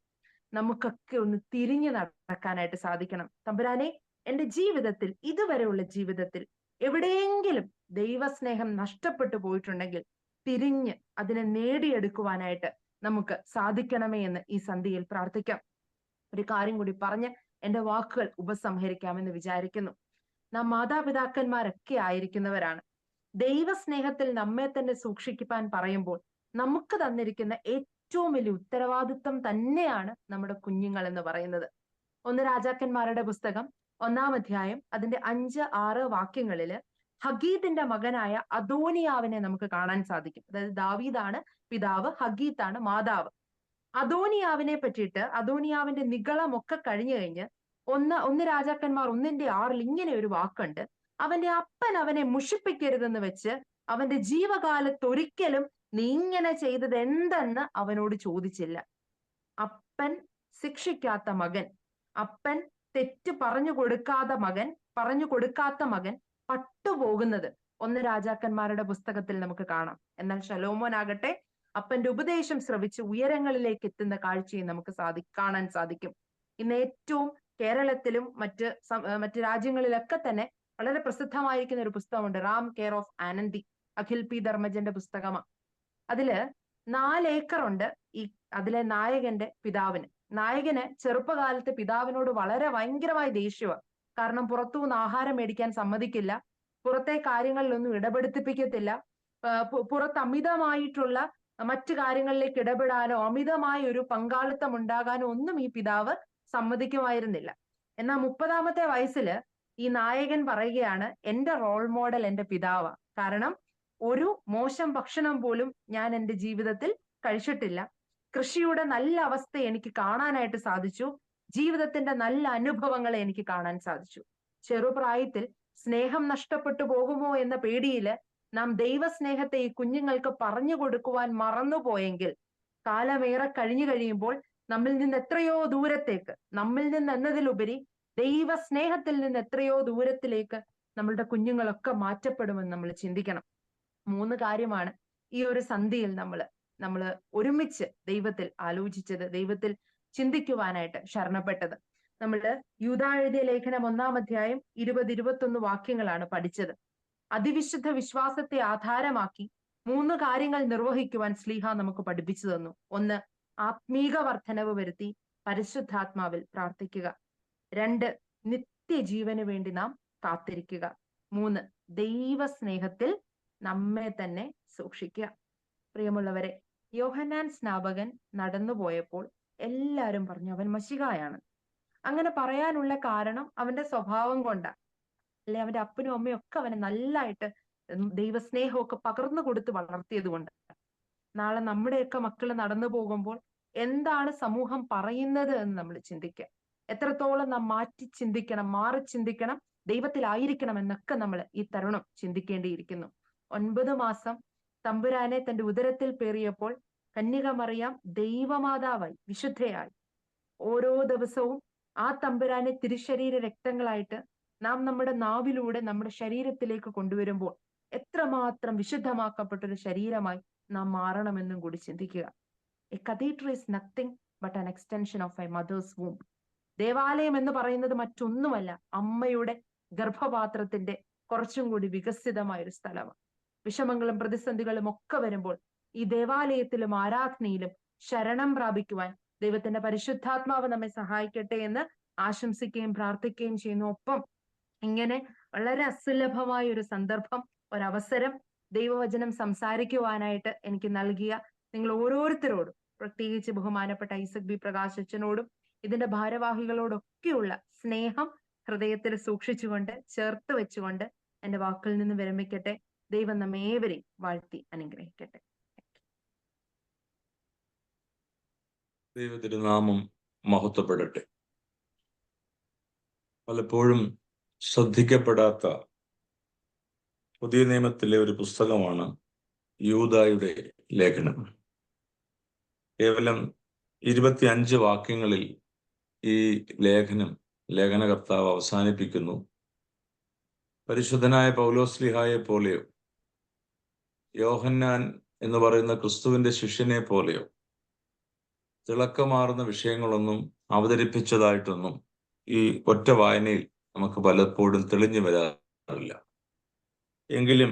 നമുക്കൊക്കെ ഒന്ന് തിരിഞ്ഞു നടക്കാനായിട്ട് സാധിക്കണം. തമ്പുരാനെ, എന്റെ ജീവിതത്തിൽ, ഇതുവരെയുള്ള ജീവിതത്തിൽ എവിടെയെങ്കിലും ദൈവസ്നേഹം നഷ്ടപ്പെട്ടു പോയിട്ടുണ്ടെങ്കിൽ തിരിഞ്ഞ് അതിനെ നേടിയെടുക്കുവാനായിട്ട് നമുക്ക് സാധിക്കണമേ എന്ന് ഈ സന്ധ്യയിൽ പ്രാർത്ഥിക്കാം. ഒരു കാര്യം കൂടി പറഞ്ഞ് എന്റെ വാക്കുകൾ ഉപസംഹരിക്കാമെന്ന് വിചാരിക്കുന്നു. നാം മാതാപിതാക്കന്മാരൊക്കെ ആയിരിക്കുന്നവരാണ്. ദൈവസ്നേഹത്തിൽ നമ്മെ തന്നെ സൂക്ഷിക്കാൻ പറയുമ്പോൾ നമുക്ക് തന്നിരിക്കുന്ന ഏറ്റവും വലിയ ഉത്തരവാദിത്വം തന്നെയാണ് നമ്മുടെ കുഞ്ഞുങ്ങൾ എന്ന് പറയുന്നത്. 1 രാജാക്കന്മാരുടെ പുസ്തകം 1-ാം അധ്യായം അതിന്റെ 5-6 വാക്യങ്ങളില് ഹഗീത്തിന്റെ മകനായ അദോനിയാവിനെ നമുക്ക് കാണാൻ സാധിക്കും. അതായത് ദാവീദാണ് പിതാവ്, ഹഗീത്താണ് മാതാവ്. അദോനിയാവിനെ പറ്റിയിട്ട്, അദോനിയാവിന്റെ നിഗളമൊക്കെ കഴിഞ്ഞ് 1 രാജാക്കന്മാർ 1:6 ഇങ്ങനെ ഒരു വാക്കുണ്ട്: അവന്റെ അപ്പൻ അവനെ മുഷിപ്പിക്കരുതെന്ന് വെച്ച് അവന്റെ ജീവകാലത്തൊരിക്കലും നീ ഇങ്ങനെ ചെയ്തത് എന്തെന്ന് അവനോട് ചോദിച്ചില്ല. അപ്പൻ ശിക്ഷിക്കാത്ത മകൻ, അപ്പൻ തെറ്റ് പറഞ്ഞു കൊടുക്കാത്ത മകൻ പട്ടുപോകുന്നത് 1 രാജാക്കന്മാരുടെ പുസ്തകത്തിൽ നമുക്ക് കാണാം. എന്നാൽ ശലോമോൻ ആകട്ടെ അപ്പന്റെ ഉപദേശം ശ്രവിച്ച് ഉയരങ്ങളിലേക്ക് എത്തുന്ന കാഴ്ചയും നമുക്ക് കാണാൻ സാധിക്കും. ഇന്ന് ഏറ്റവും കേരളത്തിലും മറ്റ് രാജ്യങ്ങളിലൊക്കെ തന്നെ വളരെ പ്രസിദ്ധമായിരിക്കുന്ന ഒരു പുസ്തകമുണ്ട്, Ram care of Anandi, Akhil P ധർമ്മജന്റെ പുസ്തകമാണ്. അതില് 4 ഏക്കറുണ്ട് അതിലെ നായകന്റെ പിതാവിന്. നായകന് ചെറുപ്പകാലത്ത് പിതാവിനോട് ഭയങ്കരമായി ദേഷ്യമാണ്. കാരണം പുറത്തുനിന്ന് ആഹാരം മേടിക്കാൻ സമ്മതിക്കില്ല, പുറത്തെ കാര്യങ്ങളിലൊന്നും ഇടപെടുത്തിപ്പിക്കത്തില്ല, പുറത്ത് അമിതമായിട്ടുള്ള മറ്റു കാര്യങ്ങളിലേക്ക് ഇടപെടാനോ അമിതമായ ഒരു പങ്കാളിത്തം ഉണ്ടാകാനോ ഒന്നും ഈ പിതാവ് സമ്മതിക്കുമായിരുന്നില്ല. എന്നാൽ 30-ാമത്തെ വയസ്സില് ഈ നായകൻ പറയുകയാണ്, എന്റെ റോൾ മോഡൽ എന്റെ പിതാവാ. കാരണം ഒരു മോശം ഭക്ഷണം പോലും ഞാൻ എന്റെ ജീവിതത്തിൽ കഴിച്ചിട്ടില്ല. കൃഷിയുടെ നല്ല അവസ്ഥ എനിക്ക് കാണാനായിട്ട് സാധിച്ചു. ജീവിതത്തിന്റെ നല്ല അനുഭവങ്ങളെ എനിക്ക് കാണാൻ സാധിച്ചു. ചെറുപ്രായത്തിൽ സ്നേഹം നഷ്ടപ്പെട്ടു പോകുമോ എന്ന പേടിയില് നാം ദൈവസ്നേഹത്തെ ഈ കുഞ്ഞുങ്ങൾക്ക് പറഞ്ഞു കൊടുക്കുവാൻ മറന്നുപോയെങ്കിൽ കാലമേറെ കഴിയുമ്പോൾ നമ്മിൽ നിന്ന് എത്രയോ ദൂരത്തേക്ക്, നമ്മിൽ നിന്ന് എന്നതിലുപരി ദൈവസ്നേഹത്തിൽ നിന്ന് എത്രയോ ദൂരത്തിലേക്ക് നമ്മളുടെ കുഞ്ഞുങ്ങളൊക്കെ മാറ്റപ്പെടുമെന്ന് നമ്മൾ ചിന്തിക്കണം. 3 കാര്യമാണ് ഈ ഒരു സന്ധ്യയിൽ നമ്മൾ ഒരുമിച്ച് ദൈവത്തിൽ ആലോചിച്ചത്, ദൈവത്തിൽ ചിന്തിക്കുവാനായിട്ട് ശരണപ്പെട്ടത്. യൂദാ എഴുതിയ ലേഖനം 1-ാം അധ്യായം 20-21 വാക്യങ്ങളാണ് പഠിച്ചത്. അതിവിശുദ്ധ വിശ്വാസത്തെ ആധാരമാക്കി 3 കാര്യങ്ങൾ നിർവഹിക്കുവാൻ ശ്ലീഹ നമുക്ക് പഠിപ്പിച്ചു തന്നു. 1, ആത്മീക വർധനവ് വരുത്തി പരിശുദ്ധാത്മാവിൽ പ്രാർത്ഥിക്കുക. 2, നിത്യജീവന് വേണ്ടി നാം കാത്തിരിക്കുക. 3, ദൈവസ്നേഹത്തിൽ നമ്മെ തന്നെ സൂക്ഷിക്കുക. പ്രിയമുള്ളവരെ, യോഹന്നാൻ സ്നാപകൻ നടന്നുപോയപ്പോൾ എല്ലാവരും പറഞ്ഞു അവൻ മശിഹായാണ്. അങ്ങനെ പറയാനുള്ള കാരണം അവന്റെ സ്വഭാവം കൊണ്ടാണ്. അല്ലെ, അവന്റെ അപ്പനും അമ്മയും ഒക്കെ അവനെ നല്ലതായിട്ട് ദൈവസ്നേഹമൊക്കെ പകർന്നു കൊടുത്ത് വളർത്തിയത് കൊണ്ട്. നാളെ നമ്മുടെയൊക്കെ മക്കൾ നടന്നു പോകുമ്പോൾ എന്താണ് സമൂഹം പറയുന്നത് എന്ന് നമ്മൾ ചിന്തിക്കുക. എത്രത്തോളം നാം മാറി ചിന്തിക്കണം, ദൈവത്തിലായിരിക്കണം എന്നൊക്കെ നമ്മൾ ഈ തരുണം ചിന്തിക്കേണ്ടിയിരിക്കുന്നു. 9 മാസം തമ്പുരാനെ തന്റെ ഉദരത്തിൽ പേറിയപ്പോൾ കന്യക മറിയാം ദൈവമാതാവായി, വിശുദ്ധയായി. ഓരോ ദിവസവും ആ തമ്പുരാനെ തിരുശരീര രക്തങ്ങളായിട്ട് നാം നമ്മുടെ നാവിലൂടെ നമ്മുടെ ശരീരത്തിലേക്ക് കൊണ്ടുവരുമ്പോൾ എത്രമാത്രം വിശുദ്ധമാക്കപ്പെട്ടൊരു ശരീരമായി നാം മാറണമെന്നും കൂടി ചിന്തിക്കുക. A cathedral is nothing but an extension of A mothers womb. ദേവാലയം എന്ന് പറയുന്നത് മറ്റൊന്നുമല്ല, അമ്മയുടെ ഗർഭപാത്രത്തിന്റെ കുറച്ചും കൂടി വികസിതമായ ഒരു സ്ഥലമാണ്. വിഷമങ്ങളും പ്രതിസന്ധികളും ഒക്കെ വരുമ്പോൾ ഈ ദേവാലയത്തിലും ആരാധനയിലും ശരണം പ്രാപിക്കുവാൻ ദൈവത്തിന്റെ പരിശുദ്ധാത്മാവ് നമ്മെ സഹായിക്കട്ടെ എന്ന് ആശംസിക്കുകയും പ്രാർത്ഥിക്കുകയും ചെയ്യുന്നു. ഒപ്പം ഇങ്ങനെ വളരെ അസുലഭമായ ഒരു സന്ദർഭം, ഒരവസരം ദൈവവചനം സംസാരിക്കുവാനായിട്ട് എനിക്ക് നൽകിയ നിങ്ങൾ ഓരോരുത്തരോടും, പ്രത്യേകിച്ച് ബഹുമാനപ്പെട്ട ഐസക് ബി പ്രകാശ് അച്ഛനോടും ഇതിന്റെ ഭാരവാഹികളോടൊക്കെയുള്ള സ്നേഹം ഹൃദയത്തിൽ സൂക്ഷിച്ചുകൊണ്ട്, ചേർത്ത് വെച്ചുകൊണ്ട് എന്റെ വാക്കിൽ നിന്ന് വിരമിക്കട്ടെ. ദൈവം നമ്മേവരെയും വാഴ്ത്തി അനുഗ്രഹിക്കട്ടെ. ദൈവത്തിന്റെ നാമം മഹത്വപ്പെടട്ടെ. പലപ്പോഴും ശ്രദ്ധിക്കപ്പെടാത്ത പുതിയ നിയമത്തിലെ ഒരു പുസ്തകമാണ് യൂദായുടെ ലേഖനം. കേവലം 25 വാക്യങ്ങളിൽ ഈ ലേഖനകർത്താവ് അവസാനിപ്പിക്കുന്നു. പരിശുദ്ധനായ പൗലോസ്ലീഹായെ പോലെയോ യോഹന്നാൻ എന്ന് പറയുന്ന ക്രിസ്തുവിന്റെ ശിഷ്യനെ പോലെയോ തിളക്കമാർന്ന വിഷയങ്ങളൊന്നും അവതരിപ്പിച്ചതായിട്ടൊന്നും ഈ ഒറ്റ വായനയിൽ നമുക്ക് പലപ്പോഴും തെളിഞ്ഞു വരാറില്ല. എങ്കിലും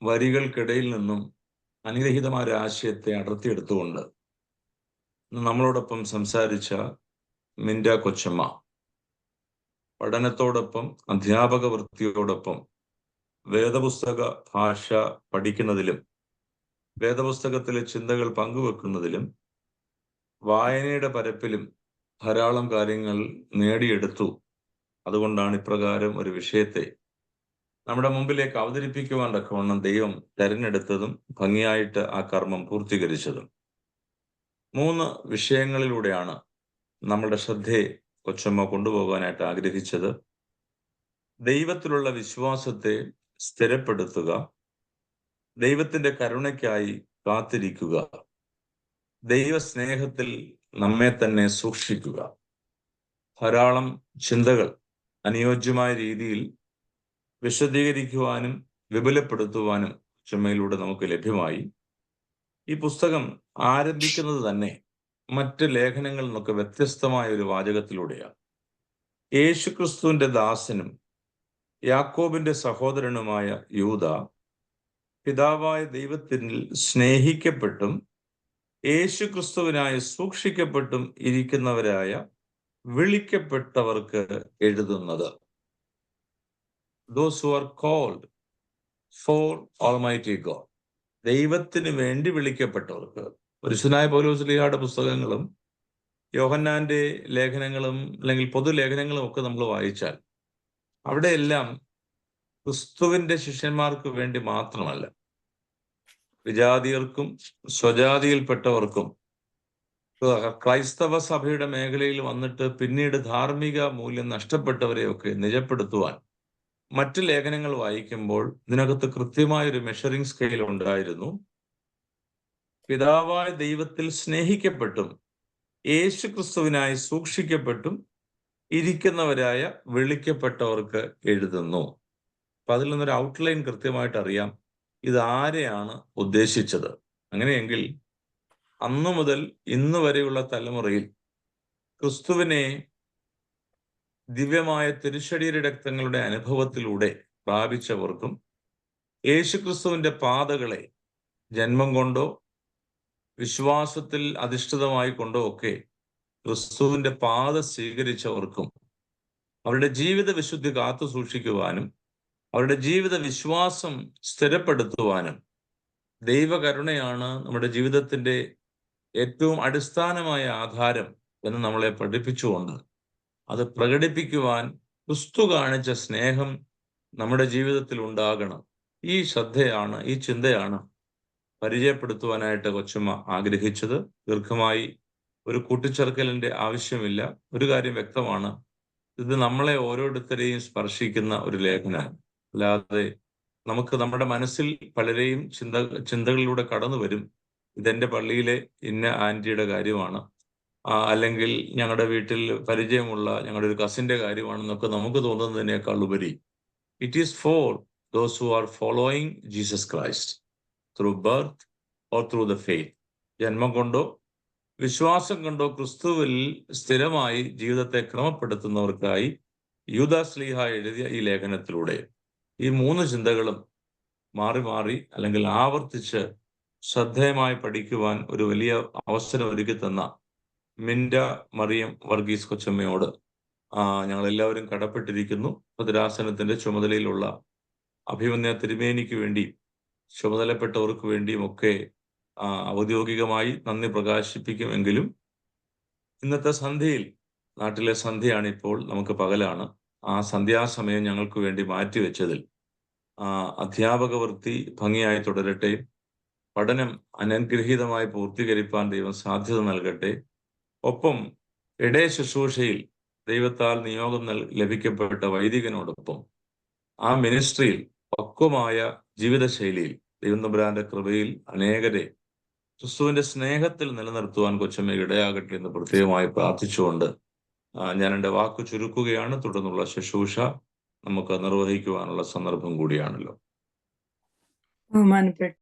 വരികൾക്കിടയിൽ നിന്നും അനുഗ്രഹീതമായ ഒരു ആശയത്തെ അടർത്തിയെടുത്തുകൊണ്ട് നമ്മളോടൊപ്പം സംസാരിച്ച മിൻഡ കൊച്ചമ്മ പഠനത്തോടൊപ്പം അധ്യാപക വൃത്തിയോടൊപ്പം വേദപുസ്തക ഭാഷ പഠിക്കുന്നതിലും വേദപുസ്തകത്തിലെ ചിന്തകൾ പങ്കുവെക്കുന്നതിലും വായനയുടെ പരപ്പിലും ധാരാളം കാര്യങ്ങൾ നേടിയെടുത്തു. അതുകൊണ്ടാണ് ഇപ്രകാരം ഒരു വിഷയത്തെ നമ്മുടെ മുമ്പിലേക്ക് അവതരിപ്പിക്കുവാൻ തക്കവണ്ണം ദൈവം തെരഞ്ഞെടുത്തതും ഭംഗിയായിട്ട് ആ കർമ്മം പൂർത്തീകരിച്ചതും. 3 വിഷയങ്ങളിലൂടെയാണ് നമ്മുടെ ശ്രദ്ധയെ കൊച്ചമ്മ കൊണ്ടുപോകാനായിട്ട് ആഗ്രഹിച്ചത്. ദൈവത്തിലുള്ള വിശ്വാസത്തെ സ്ഥിരപ്പെടുത്തുക, ദൈവത്തിന്റെ കരുണയ്ക്കായി കാത്തിരിക്കുക, ദൈവസ്നേഹത്തിൽ നമ്മെ തന്നെ സൂക്ഷിക്കുക. ധാരാളം ചിന്തകൾ അനുയോജ്യമായ രീതിയിൽ വിശദീകരിക്കുവാനും വിപുലപ്പെടുത്തുവാനും ചുമയിലൂടെ നമുക്ക് ലഭ്യമായി. ഈ പുസ്തകം ആരംഭിക്കുന്നത് തന്നെ മറ്റ് ലേഖനങ്ങളിൽ നിന്നൊക്കെ വ്യത്യസ്തമായ ഒരു വാചകത്തിലൂടെയാണ്. യേശുക്രിസ്തുവിന്റെ ദാസനും യാക്കോബിന്റെ സഹോദരനുമായ യൂദ പിതാവായ ദൈവത്തിൽ സ്നേഹിക്കപ്പെട്ടും യേശുക്രിസ്തുവിനായി സൂക്ഷിക്കപ്പെട്ടും ഇരിക്കുന്നവരായ വിളിക്കപ്പെട്ടവർക്ക് എഴുതുന്നത്. Those who are called for Almighty God, ദൈവത്തിന് വേണ്ടി വിളിക്കപ്പെട്ടവർക്ക്. പരിശുദ്ധനായ പൗലോസ്ലീഹായുടെ പുസ്തകങ്ങളും യോഹന്നാന്റെ ലേഖനങ്ങളും അല്ലെങ്കിൽ പൊതുലേഖനങ്ങളും ഒക്കെ നമ്മൾ വായിച്ചാൽ അവിടെയെല്ലാം ക്രിസ്തുവിന്റെ ശിഷ്യന്മാർക്ക് വേണ്ടി മാത്രമല്ല, വിജാതിയർക്കും സ്വജാതിയിൽപ്പെട്ടവർക്കും ക്രൈസ്തവ സഭയുടെ മേഖലയിൽ വന്നിട്ട് പിന്നീട് ധാർമ്മിക മൂല്യം നഷ്ടപ്പെട്ടവരെയൊക്കെ നിജപ്പെടുത്തുവാൻ മറ്റ് ലേഖനങ്ങൾ വായിക്കുമ്പോൾ ഇതിനകത്ത് കൃത്യമായൊരു മെഷറിംഗ് സ്കെയിൽ ഉണ്ടായിരുന്നു. പിതാവായ ദൈവത്തിൽ സ്നേഹിക്കപ്പെട്ടും യേശു ക്രിസ്തുവിനായി സൂക്ഷിക്കപ്പെട്ടും ഇരിക്കുന്നവരായ വിളിക്കപ്പെട്ടവർക്ക് എഴുതുന്നു. അപ്പൊ അതിൽ നിന്നൊരു ഔട്ട്ലൈൻ കൃത്യമായിട്ട് അറിയാം ഇത് ആരെയാണ് ഉദ്ദേശിച്ചത്. അങ്ങനെയെങ്കിൽ അന്നു മുതൽ ഇന്ന് വരെയുള്ള തലമുറയിൽ ക്രിസ്തുവിനെ ദിവ്യമായ തിരുശരീര രക്തങ്ങളുടെ അനുഭവത്തിലൂടെ പ്രാപിച്ചവർക്കും യേശുക്രിസ്തുവിന്റെ പാതകളെ ജന്മം കൊണ്ടോ വിശ്വാസത്തിൽ അധിഷ്ഠിതമായി കൊണ്ടോ ഒക്കെ ക്രിസ്തുവിന്റെ പാത സ്വീകരിച്ചവർക്കും അവരുടെ ജീവിത വിശുദ്ധി കാത്തു സൂക്ഷിക്കുവാനും അവരുടെ ജീവിത വിശ്വാസം സ്ഥിരപ്പെടുത്തുവാനും ദൈവകരുണയാണ് നമ്മുടെ ജീവിതത്തിന്റെ ഏറ്റവും അടിസ്ഥാനമായ ആധാരം എന്ന് നമ്മളെ പഠിപ്പിച്ചുകൊണ്ട് അത് പ്രകടിപ്പിക്കുവാൻ ക്രിസ്തു കാണിച്ച സ്നേഹം നമ്മുടെ ജീവിതത്തിൽ ഉണ്ടാകണം. ഈ ശ്രദ്ധയാണ്, ഈ ചിന്തയാണ് പരിചയപ്പെടുത്തുവാനായിട്ട് കൊച്ചമ്മ ആഗ്രഹിച്ചത്. ദീർഘമായി ഒരു കൂട്ടിച്ചേർക്കലിന്റെ ആവശ്യമില്ല. ഒരു കാര്യം വ്യക്തമാണ്, ഇത് നമ്മളെ ഓരോരുത്തരെയും സ്പർശിക്കുന്ന ഒരു ലേഖനമാണ്. അല്ലാതെ നമുക്ക് നമ്മുടെ മനസ്സിൽ പലരെയും ചിന്തകളിലൂടെ കടന്നു വരും. ഇതെന്റെ പള്ളിയിലെ ഇന്ന ആന്റിയുടെ കാര്യമാണ്, അല്ലെങ്കിൽ ഞങ്ങളുടെ വീട്ടിൽ പരിചയമുള്ള ഞങ്ങളുടെ ഒരു കസിന്റെ കാര്യമാണെന്നൊക്കെ നമുക്ക് തോന്നുന്നതിനേക്കാൾ ഉപരി it is for those who are following Jesus Christ through birth or through the faith. ജന്മം കൊണ്ടോ വിശ്വാസം കൊണ്ടോ ക്രിസ്തുവിൽ സ്ഥിരമായി ജീവിതത്തെ ക്രമപ്പെടുത്തുന്നവർക്കായി യൂദാശ്ലീഹ എഴുതിയ ഈ ലേഖനത്തിലൂടെ ഈ 3 ചിന്തകളും മാറി മാറി അല്ലെങ്കിൽ ആവർത്തിച്ച് ശ്രദ്ധേയമായി പഠിക്കുവാൻ ഒരു വലിയ അവസരം ഒരുക്കി തന്ന മിൻഡ മറിയം വർഗീസ് കൊച്ചമ്മയോട് ഞങ്ങളെല്ലാവരും കടപ്പെട്ടിരിക്കുന്നു. ഭദ്രാസനത്തിന്റെ ചുമതലയിലുള്ള അഭിമന്യ തിരുമേനിക്ക് വേണ്ടി ചുമതലപ്പെട്ടവർക്ക് വേണ്ടിയും ഒക്കെ ഔദ്യോഗികമായി നന്ദി പ്രകാശിപ്പിക്കുമെങ്കിലും ഇന്നത്തെ സന്ധ്യയിൽ, നാട്ടിലെ സന്ധ്യയാണ് ഇപ്പോൾ, നമുക്ക് പകലാണ്, ആ സന്ധ്യാസമയം ഞങ്ങൾക്ക് വേണ്ടി മാറ്റിവെച്ചതിൽ അധ്യാപക വൃത്തി ഭംഗിയായി തുടരട്ടെ, പഠനം അനുഗ്രഹീതമായി പൂർത്തീകരിപ്പാൻ ദൈവം സാധ്യത നൽകട്ടെ. ഒപ്പം ഇടയ ശുശ്രൂഷയിൽ ദൈവത്താൽ നിയോഗം ലഭിക്കപ്പെട്ട വൈദികനോടൊപ്പം ആ മിനിസ്ട്രിയിൽ പക്വമായ ജീവിതശൈലിയിൽ ദൈവം തമ്പുരാന്റെ കൃപയിൽ അനേകരെ ക്രിസ്തുവിന്റെ സ്നേഹത്തിൽ നിലനിർത്തുവാൻ കൊച്ചമ്മയ്ക്ക് ഇടയാകട്ടെ എന്ന് പ്രത്യേകമായി പ്രാർത്ഥിച്ചുകൊണ്ട് ഞാൻ എൻ്റെ വാക്ക് ചുരുക്കുകയാണ്. തുടർന്നുള്ള ശുശ്രൂഷ നമുക്ക് നിർവഹിക്കുവാനുള്ള സന്ദർഭം കൂടിയാണല്ലോ. ബഹുമാനപ്പെട്ട